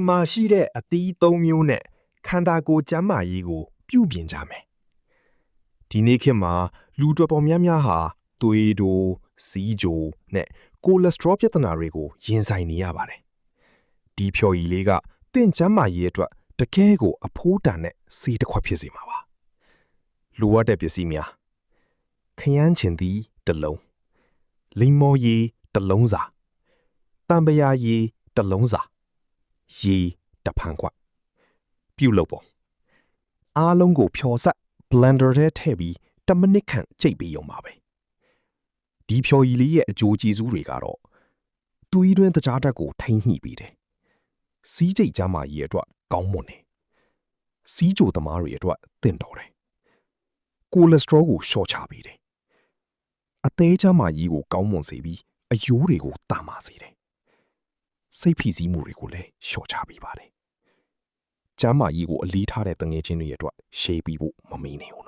မှာရှိတဲ့အသီး၃မျိုးနဲ့ခန္ဓာကိုယ်ကျန်းမာရေးကိုပြုပြင်ကြမယ်ဒီနေ့ခေတ်မှာလူတော်တော်များများဟာသွေးတိုးစီးကြိုနဲ့ကိုလက်စထရောပြဿနာတွေကိုရင်ဆိုင်နေရပါတယ်ဒီဖြော်ရည်လေးကတင့်ကျန်းမာရေးအတွက်တကယ်ကိုအဖိုးတန်တဲ့စီးတစ်ခွက်ဖြစ်စေမှာပါလိုအပ်တဲ့ပစ္စည်းများခရမ်းချင်သည်တစ်လုံးလိမ္မော်ရည်တစ်လုံးစာတံပရာရည်တစ်လုံးစာရေတစ်ဖန်ခွက်ပြုတ်လုပ်ပုံအားလုံးကိုဖြော်ဆက် blender ထဲထည့်ပြီး10မိနစ်ခန့်ကြိတ်ပြီးရုံပါပဲဒီဖြော်ရည်လေးရဲ့အကျိုးကျေးဇူးတွေကတော့သွေးတွင်းသကြားဓာတ်ကိုထိန်းညှိပေးတယ်စီးကျိတ်ကျန်းမာရေးအတွက်ကောင်းမွန်တယ်စီးကြိုသမားတွေအတွက်သင့်တော်တယ်ကိုလက်စထရောကိုလျှော့ချပေးတယ်အသေးကျန်းမာရေးကိုကောင်းမွန်စေပြီးအယိုးတွေကိုတာမာစေတယ်စိတ်ဖိစီးမှုတွေကိုလည်းလျှော့ချပေးပါတယ်ကျန်းမာရေးကိုအလေးထားတဲ့တငယ်ချင်းတွေအတွက်ရှေးပြီးဖို့မမေ့နေဘူး